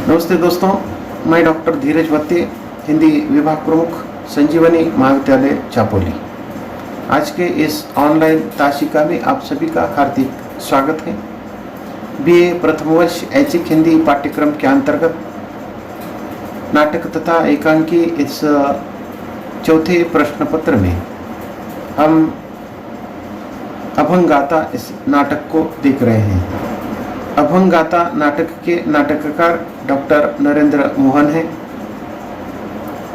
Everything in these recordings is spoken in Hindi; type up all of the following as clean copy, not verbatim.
नमस्ते दोस्तों, मैं डॉक्टर धीरज वत्ते, हिंदी विभाग प्रमुख, संजीवनी महाविद्यालय चापोली। आज के इस ऑनलाइन ताशिका में आप सभी का हार्दिक स्वागत है। बीए प्रथम वर्ष ऐच्छिक हिंदी पाठ्यक्रम के अंतर्गत नाटक तथा एकांकी इस चौथे प्रश्न पत्र में हम अभंगाता इस नाटक को देख रहे हैं। अभंगाता नाटक के नाटककार डॉक्टर नरेंद्र मोहन हैं।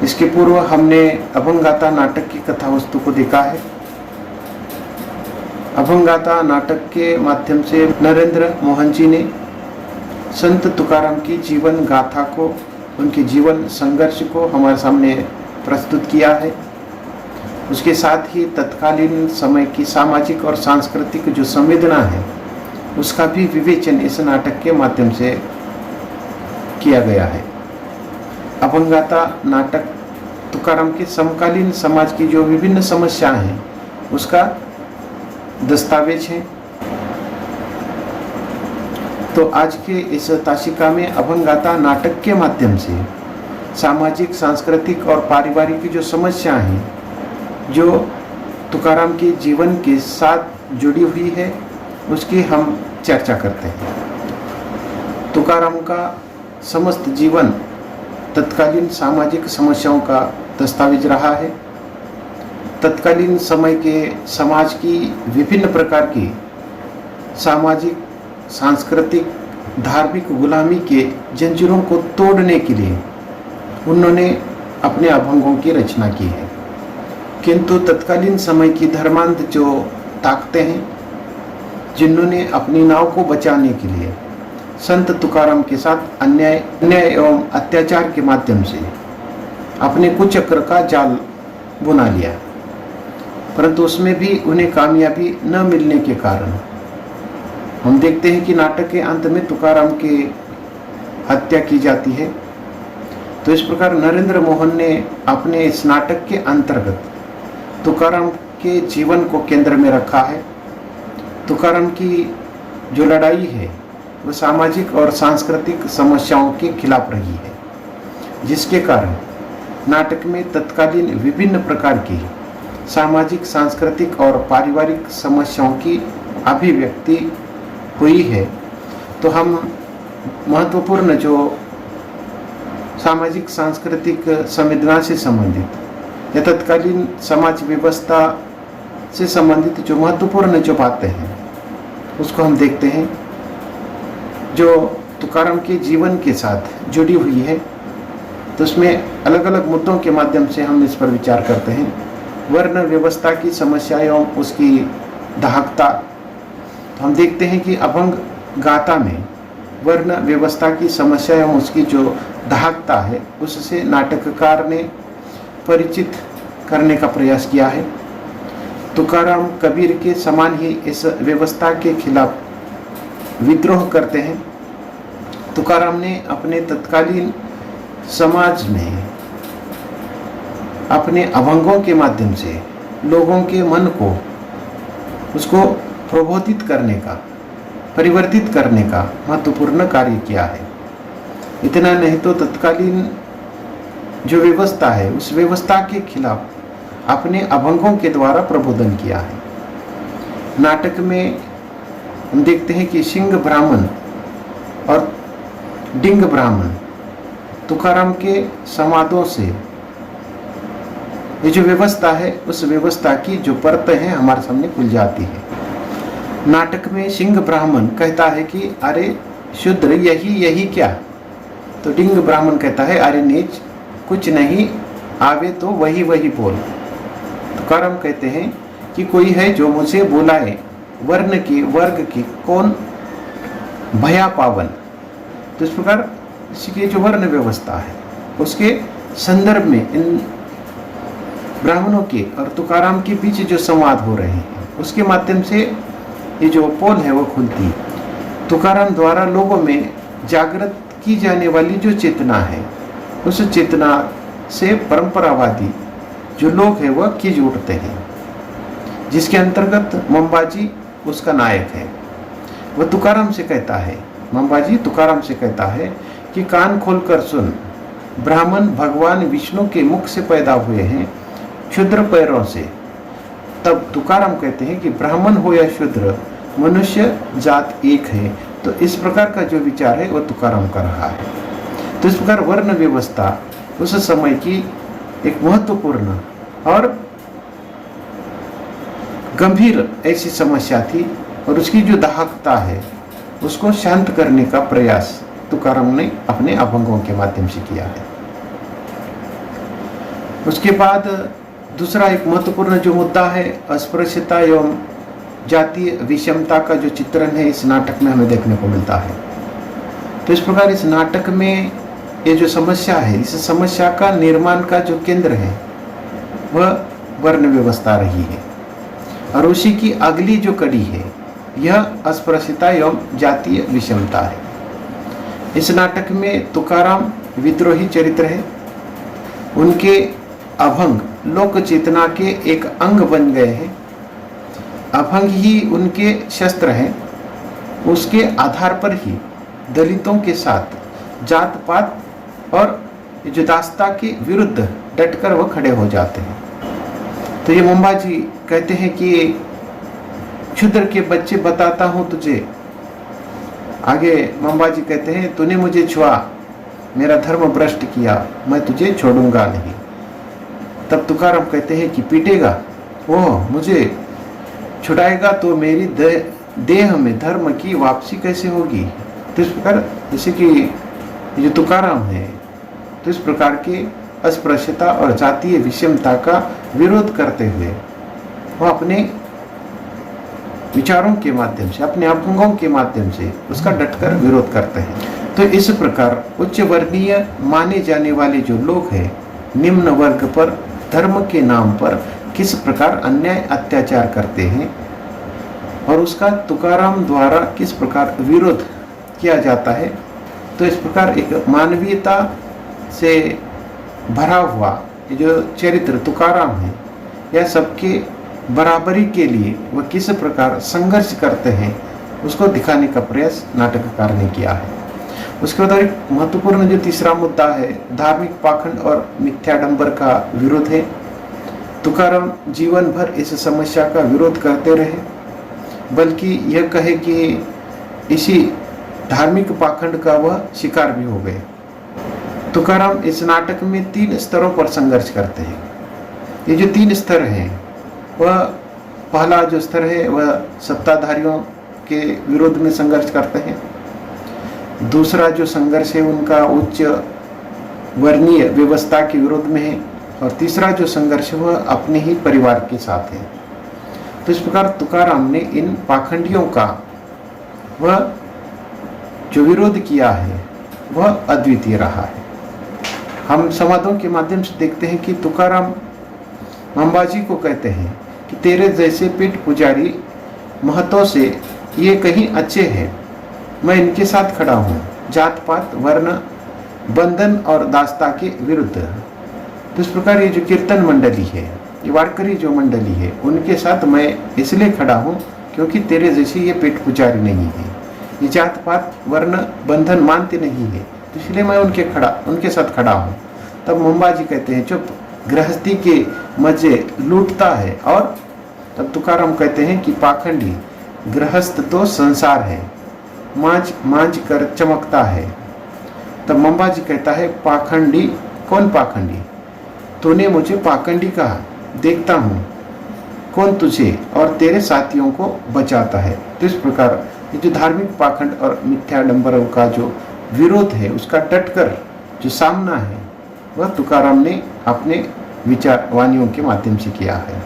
इसके पूर्व हमने अभंगाता नाटक की कथा वस्तु को देखा है। अभंगाता नाटक के माध्यम से नरेंद्र मोहन जी ने संत तुकाराम की जीवन गाथा को, उनके जीवन संघर्ष को हमारे सामने प्रस्तुत किया है। उसके साथ ही तत्कालीन समय की सामाजिक और सांस्कृतिक जो संवेदना है उसका भी विवेचन इस नाटक के माध्यम से किया गया है। अभंगाता नाटक तुकाराम के समकालीन समाज की जो विभिन्न समस्याएं हैं उसका दस्तावेज है। तो आज के इस ताशिका में अभंगाता नाटक के माध्यम से सामाजिक, सांस्कृतिक और पारिवारिक की जो समस्याएं हैं जो तुकाराम के जीवन के साथ जुड़ी हुई है उसकी हम चर्चा करते हैं। तुकाराम का समस्त जीवन तत्कालीन सामाजिक समस्याओं का दस्तावेज रहा है। तत्कालीन समय के समाज की विभिन्न प्रकार की सामाजिक, सांस्कृतिक, धार्मिक गुलामी के जंजीरों को तोड़ने के लिए उन्होंने अपने अभंगों की रचना की है। किंतु तत्कालीन समय की धर्मांध जो ताकतें हैं जिन्होंने अपनी नाव को बचाने के लिए संत तुकाराम के साथ अन्याय एवं अत्याचार के माध्यम से अपने कुचक्र का जाल बुना लिया, परंतु उसमें भी उन्हें कामयाबी न मिलने के कारण हम देखते हैं कि नाटक के अंत में तुकाराम की हत्या की जाती है। तो इस प्रकार नरेंद्र मोहन ने अपने इस नाटक के अंतर्गत तुकाराम के जीवन को केंद्र में रखा है। तुकाराम की जो लड़ाई है वो सामाजिक और सांस्कृतिक समस्याओं के खिलाफ रही है, जिसके कारण नाटक में तत्कालीन विभिन्न प्रकार की सामाजिक, सांस्कृतिक और पारिवारिक समस्याओं की अभिव्यक्ति हुई है। तो हम महत्वपूर्ण जो सामाजिक, सांस्कृतिक संवेदना से संबंधित या तत्कालीन समाज व्यवस्था से संबंधित जो महत्वपूर्ण जो बातें हैं उसको हम देखते हैं जो तुकाराम के जीवन के साथ जुड़ी हुई है। तो उसमें अलग अलग मुद्दों के माध्यम से हम इस पर विचार करते हैं। वर्ण व्यवस्था की समस्या एवं उसकी दाहकता। तो हम देखते हैं कि अभंग गाथा में वर्ण व्यवस्था की समस्या एवं उसकी जो दाहकता है उससे नाटककार ने परिचित करने का प्रयास किया है। तुकाराम कबीर के समान ही इस व्यवस्था के खिलाफ विद्रोह करते हैं। तुकाराम ने अपने तत्कालीन समाज में अपने अभंगों के माध्यम से लोगों के मन को उसको प्रबोधित करने का, परिवर्तित करने का महत्वपूर्ण कार्य किया है। इतना नहीं तो तत्कालीन जो व्यवस्था है उस व्यवस्था के खिलाफ अपने अभंगों के द्वारा प्रबोधन किया है। नाटक में हम देखते हैं कि सिंह ब्राह्मण और डिंग ब्राह्मण तुकाराम के संवादों से ये जो व्यवस्था है उस व्यवस्था की जो परतें हैं हमारे सामने खुल जाती है। नाटक में सिंह ब्राह्मण कहता है कि अरे शूद्र यही क्या, तो डिंग ब्राह्मण कहता है अरे नीच कुछ नहीं आवे तो वही बोल। तुकाराम कहते हैं कि कोई है जो मुझे बुलाए वर्ण की वर्ग की कौन भया पावन। तो इस प्रकार इसकी जो वर्ण व्यवस्था है उसके संदर्भ में इन ब्राह्मणों के और तुकाराम के बीच जो संवाद हो रहे हैं उसके माध्यम से ये जो पोल है वो खुलती है। तुकाराम द्वारा लोगों में जागृत की जाने वाली जो चेतना है उस चेतना से परंपरावादी जो लोग हैं वह खिंच उठते हैं, जिसके अंतर्गत मंबाजी उसका नायक है। वह तुकाराम से कहता है, मंबाजी तुकाराम से कहता है कि कान खोलकर सुन, ब्राह्मण भगवान विष्णु के मुख से पैदा हुए हैं, क्षुद्र पैरों से। तब तुकाराम कहते हैं कि ब्राह्मण हो या शूद्र, मनुष्य जात एक है। तो इस प्रकार का जो विचार है वो तुकाराम का रहा है। तो इस प्रकार वर्ण व्यवस्था उस समय की एक महत्वपूर्ण और गंभीर ऐसी समस्या थी, और उसकी जो दाहकता है उसको शांत करने का प्रयास तुकाराम ने अपने अभंगों के माध्यम से किया है। उसके बाद दूसरा एक महत्वपूर्ण जो मुद्दा है, अस्पृश्यता एवं जातीय विषमता का जो चित्रण है इस नाटक में हमें देखने को मिलता है। तो इस प्रकार इस नाटक में ये जो समस्या है, इस समस्या का निर्माण का जो केंद्र है वह वर्ण व्यवस्था रही है, और उसी की अगली जो कड़ी है यह अस्पृश्यता एवं जातीय विषमता है। इस नाटक में तुकाराम विद्रोही चरित्र है। उनके अभंग लोक चेतना के एक अंग बन गए हैं। अभंग ही उनके शस्त्र हैं। उसके आधार पर ही दलितों के साथ जात पात और जो दास्ता के विरुद्ध डटकर वह खड़े हो जाते हैं। तो ये मुंबा जी कहते हैं कि क्षुद्र के बच्चे बताता हूं तुझे। आगे मुंबा जी कहते हैं, तूने मुझे छुआ, मेरा धर्म भ्रष्ट किया, मैं तुझे छोड़ूंगा नहीं। तब तुकाराम कहते हैं कि पीटेगा, ओह मुझे छुड़ाएगा तो मेरी देह में धर्म की वापसी कैसे होगी। तो इस प्रकार जैसे कि जो तुकाराम है, तो इस प्रकार के अस्पृश्यता और जातीय विषमता का विरोध करते हुए वह अपने विचारों के माध्यम से, अपने अभंगों के माध्यम से उसका डटकर विरोध करते हैं। तो इस प्रकार उच्च वर्णीय माने जाने वाले जो लोग हैं, निम्न वर्ग पर धर्म के नाम पर किस प्रकार अन्याय अत्याचार करते हैं और उसका तुकाराम द्वारा किस प्रकार विरोध किया जाता है। तो इस प्रकार एक मानवीयता से भरा हुआ जो चरित्र तुकाराम है, यह सबके बराबरी के लिए वह किस प्रकार संघर्ष करते हैं उसको दिखाने का प्रयास नाटककार ने किया है। उसके बाद एक महत्वपूर्ण जो तीसरा मुद्दा है, धार्मिक पाखंड और मिथ्याडंबर का विरोध है। तुकाराम जीवन भर इस समस्या का विरोध करते रहे, बल्कि यह कहे कि इसी धार्मिक पाखंड का वह शिकार भी हो गए। तुकाराम इस नाटक में 3 स्तरों पर संघर्ष करते हैं। ये जो 3 स्तर हैं, वह पहला जो स्तर है वह सत्ताधारियों के विरोध में संघर्ष करते हैं। दूसरा जो संघर्ष है उनका उच्च वर्णीय व्यवस्था के विरोध में है, और तीसरा जो संघर्ष है वह अपने ही परिवार के साथ है। तो इस प्रकार तुकाराम ने इन पाखंडियों का वह जो विरोध किया है वह अद्वितीय रहा है। हम संवादों के माध्यम से देखते हैं कि तुकाराम मंबाजी को कहते हैं कि तेरे जैसे पीठ पुजारी महतों से ये कहीं अच्छे हैं, मैं इनके साथ खड़ा हूँ, जात पात वर्ण बंधन और दास्ता के विरुद्ध। तो इस प्रकार ये जो कीर्तन मंडली है, ये वारकरी जो मंडली है, उनके साथ मैं इसलिए खड़ा हूँ क्योंकि तेरे जैसे ये पेट पुजारी नहीं है, ये जात पात वर्ण बंधन मानते नहीं है, तो इसलिए मैं उनके साथ खड़ा हूँ। तब मुंबाजी कहते हैं चुप, गृहस्थी के मजे लूटता है। और तब तुकाराम कहते हैं कि पाखंडी गृहस्थ तो संसार है, मांझ कर चमकता है। तब मुंबाजी कहता है पाखंडी, कौन पाखंडी? तूने मुझे पाखंडी कहा, देखता हूँ कौन तुझे और तेरे साथियों को बचाता है। तो इस प्रकार ये जो धार्मिक पाखंड और मिथ्याडंबरों का जो विरोध है, उसका डटकर जो सामना है वह तुकाराम ने अपने विचार वाणियों के माध्यम से किया है।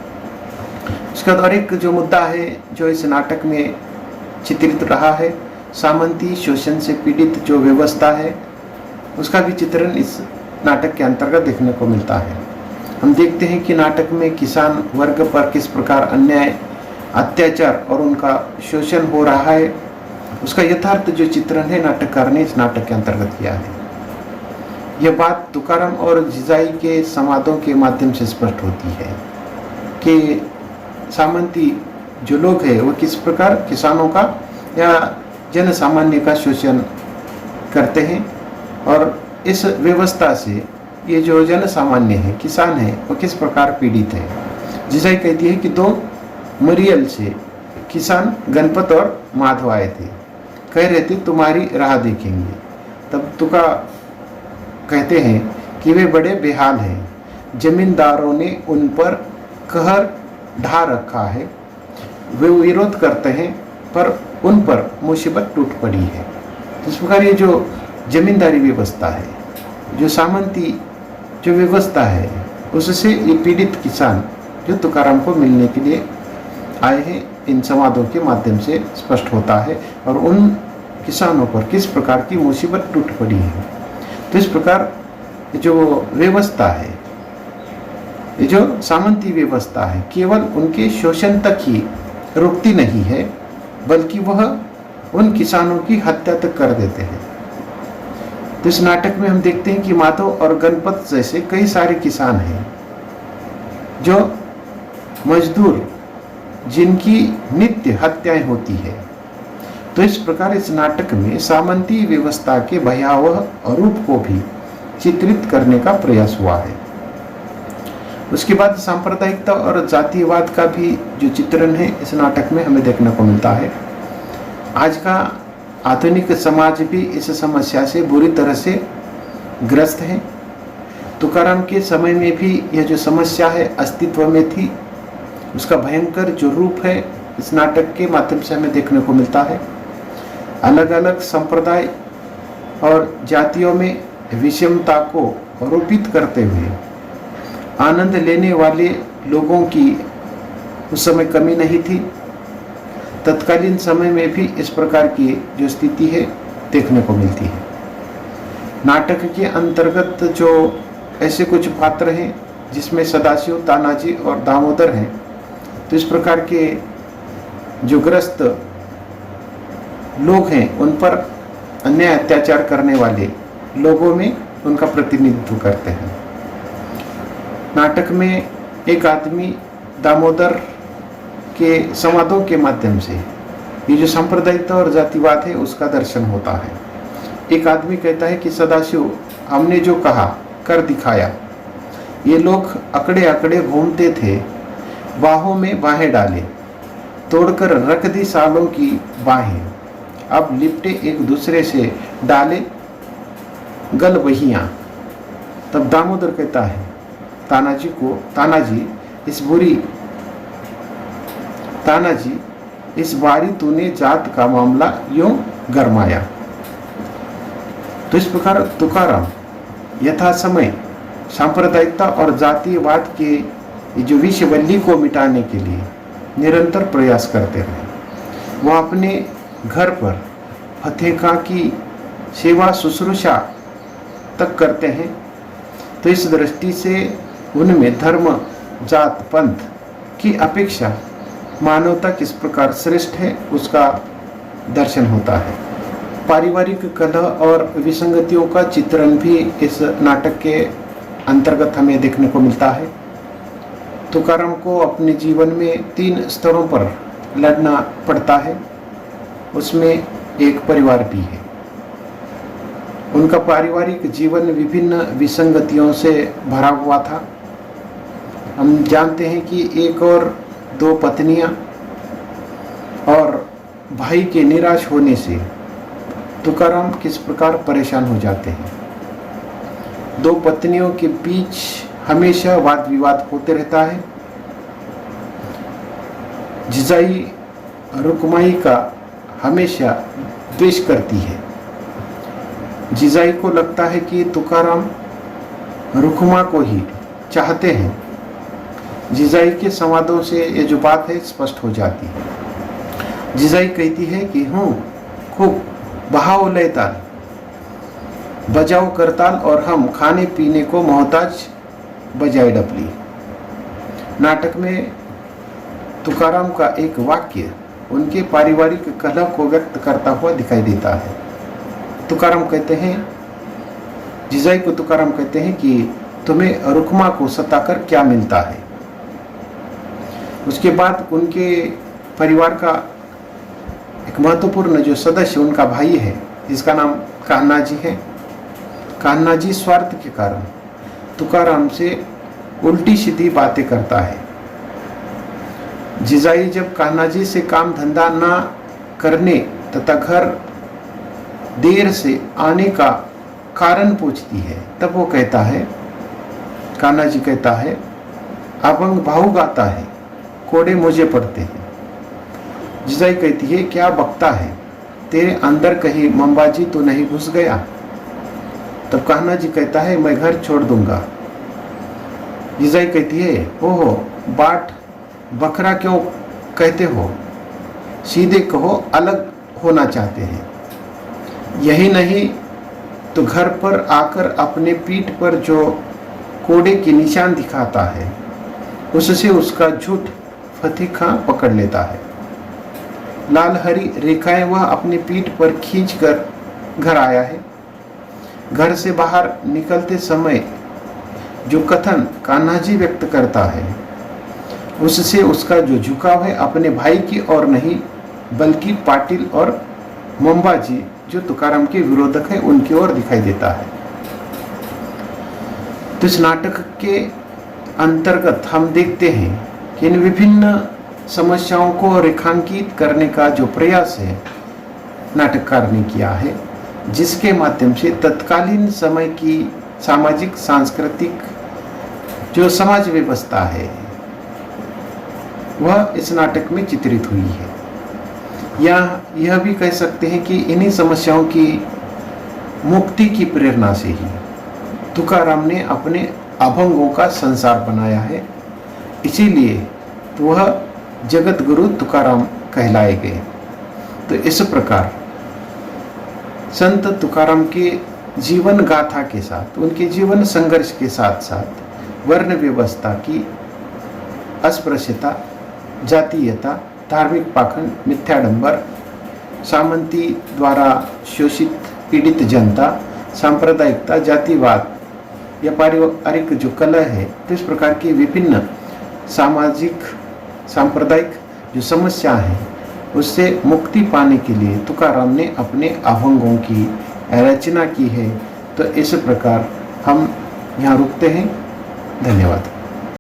उसका और एक जो मुद्दा है जो इस नाटक में चित्रित रहा है, सामंती शोषण से पीड़ित जो व्यवस्था है उसका भी चित्रण इस नाटक के अंतर्गत देखने को मिलता है। हम देखते हैं कि नाटक में किसान वर्ग पर किस प्रकार अन्याय अत्याचार और उनका शोषण हो रहा है, उसका यथार्थ जो चित्रण है नाटककार ने इस नाटक के अंतर्गत किया है। यह बात तुकाराम और जिजाई के संवादों के माध्यम से स्पष्ट होती है कि सामंती जो लोग हैं वो किस प्रकार किसानों का या जन सामान्य का शोषण करते हैं और इस व्यवस्था से ये जो जन सामान्य है, किसान है, वो किस प्रकार पीड़ित है। जिसाई कहती है कि 2 मरियल से किसान गणपत और माधव आए थे, कह रहे थे तुम्हारी राह देखेंगे। तब तुका कहते हैं कि वे बड़े बेहाल हैं, जमींदारों ने उन पर कहर ढा रखा है, वे विरोध करते हैं पर उन पर मुसीबत टूट पड़ी है। इस प्रकार ये जो जमींदारी व्यवस्था है, जो सामंती जो व्यवस्था है, उससे ये पीड़ित किसान जो तुकाराम को मिलने के लिए आए हैं, इन संवादों के माध्यम से स्पष्ट होता है और उन किसानों पर किस प्रकार की मुसीबत टूट पड़ी है। तो इस प्रकार जो व्यवस्था है, ये जो सामंती व्यवस्था है, केवल उनके शोषण तक ही रुकती नहीं है, बल्कि वह उन किसानों की हत्या तक कर देते हैं। तो इस नाटक में हम देखते हैं कि माधव और गणपत जैसे कई सारे किसान हैं जो मजदूर, जिनकी नित्य हत्याएं होती है। तो इस प्रकार इस नाटक में सामंती व्यवस्था के भयावह रूप को भी चित्रित करने का प्रयास हुआ है। उसके बाद सांप्रदायिकता और जातिवाद का भी जो चित्रण है इस नाटक में हमें देखने को मिलता है। आज का आधुनिक समाज भी इस समस्या से बुरी तरह से ग्रस्त है। तुकाराम के समय में भी यह जो समस्या है अस्तित्व में थी। उसका भयंकर जो रूप है इस नाटक के माध्यम से हमें देखने को मिलता है। अलग अलग संप्रदाय और जातियों में विषमता को आरोपित करते हुए आनंद लेने वाले लोगों की उस समय कमी नहीं थी। तत्कालीन समय में भी इस प्रकार की जो स्थिति है देखने को मिलती है। नाटक के अंतर्गत जो ऐसे कुछ पात्र हैं जिसमें सदाशिव, तानाजी और दामोदर हैं, तो इस प्रकार के जो ग्रस्त लोग हैं उन पर अन्याय अत्याचार करने वाले लोगों में उनका प्रतिनिधित्व करते हैं। नाटक में एक आदमी दामोदर के संवादों के माध्यम से ये जो सांप्रदायिकता और जातिवाद है उसका दर्शन होता है। एक आदमी कहता है कि सदाशिव, हमने जो कहा कर दिखाया। ये लोग अकड़े अकड़े घूमते थे, बाहों में बाहें डाले, तोड़कर रख दी सालों की बाहें, अब लिपटे एक दूसरे से डाले गल वहियाँ। तब दामोदर कहता है तानाजी को, तानाजी इस बारी तूने जात का मामला यूं गरमाया। तो इस प्रकार तुकाराम यथा समय सांप्रदायिकता और जातिवाद के जो विषवल्ली को मिटाने के लिए निरंतर प्रयास करते रहे। वह अपने घर पर फतेखा की सेवा शुश्रूषा तक करते हैं। तो इस दृष्टि से उनमें धर्म, जात, पंथ की अपेक्षा मानवता किस प्रकार श्रेष्ठ है उसका दर्शन होता है। पारिवारिक कलह और विसंगतियों का चित्रण भी इस नाटक के अंतर्गत हमें देखने को मिलता है। तुकाराम को अपने जीवन में 3 स्तरों पर लड़ना पड़ता है, उसमें एक परिवार भी है। उनका पारिवारिक जीवन विभिन्न विसंगतियों से भरा हुआ था। हम जानते हैं कि 1 और 2 पत्नियां और भाई के निराश होने से तुकाराम किस प्रकार परेशान हो जाते हैं। 2 पत्नियों के बीच हमेशा वाद विवाद होते रहता है। जिजाई रुक्माई का हमेशा द्वेष करती है। जिजाई को लगता है कि तुकाराम रुक्मा को ही चाहते हैं। जिजाई के संवादों से ये जो बात है स्पष्ट हो जाती है। जिजाई कहती है कि खूब बहाओ लेताल, बजाओ करताल और हम खाने पीने को मोहताज बजाए डपली। नाटक में तुकाराम का एक वाक्य उनके पारिवारिक कलह को व्यक्त करता हुआ दिखाई देता है। तुकाराम कहते हैं, जिजाई को तुकाराम कहते हैं कि तुम्हें रुक्मा को सताकर क्या मिलता है। उसके बाद उनके परिवार का एक महत्वपूर्ण जो सदस्य उनका भाई है जिसका नाम कान्हा जी है, कान्हा जी स्वार्थ के कारण तुकाराम से उल्टी सीधी बातें करता है। जिजाई जब कान्हा जी से काम धंधा ना करने तथा घर देर से आने का कारण पूछती है, तब वो कहता है, कान्हा जी कहता है, अभंग भाऊ गाता है, कोड़े मुझे पड़ते हैं। जिजाई कहती है, क्या बकता है, तेरे अंदर कहीं मंबाजी तो नहीं घुस गया? तब कान्हा जी कहता है, मैं घर छोड़ दूंगा। जिजाई कहती है, ओहो बाट बकरा क्यों कहते हो, सीधे कहो अलग होना चाहते हैं। यही नहीं तो घर पर आकर अपने पीठ पर जो कोड़े के निशान दिखाता है, उससे उसका झूठ फतेह खां पकड़ लेता है। लाल हरी रेखाएं वह अपनी पीठ पर खींचकर घर आया है। घर से बाहर निकलते समय जो कथन कान्हा जी व्यक्त करता है, उससे उसका जो झुकाव है अपने भाई की ओर नहीं, बल्कि पाटिल और मंबाजी जो तुकाराम के विरोधक है उनकी ओर दिखाई देता है। तो इस नाटक के अंतर्गत हम देखते हैं कि इन विभिन्न समस्याओं को रेखांकित करने का जो प्रयास है नाटककार ने किया है, जिसके माध्यम से तत्कालीन समय की सामाजिक सांस्कृतिक जो समाज व्यवस्था है वह इस नाटक में चित्रित हुई है। या यह भी कह सकते हैं कि इन्हीं समस्याओं की मुक्ति की प्रेरणा से ही तुकाराम ने अपने अभंगों का संसार बनाया है। इसीलिए तो वह जगत गुरु तुकाराम कहलाए गए। तो इस प्रकार संत तुकाराम के जीवन गाथा के साथ, उनके जीवन संघर्ष के साथ साथ वर्ण व्यवस्था की अस्पृश्यता, जातीयता, धार्मिक पाखंड, मिथ्याडंबर, सामंती द्वारा शोषित पीड़ित जनता, सांप्रदायिकता, जातिवाद या पारिवारिक जो कलह है, तो इस प्रकार की विभिन्न सामाजिक सांप्रदायिक जो समस्या है उससे मुक्ति पाने के लिए तुकाराम ने अपने अभंगों की रचना की है। तो इस प्रकार हम यहाँ रुकते हैं। धन्यवाद।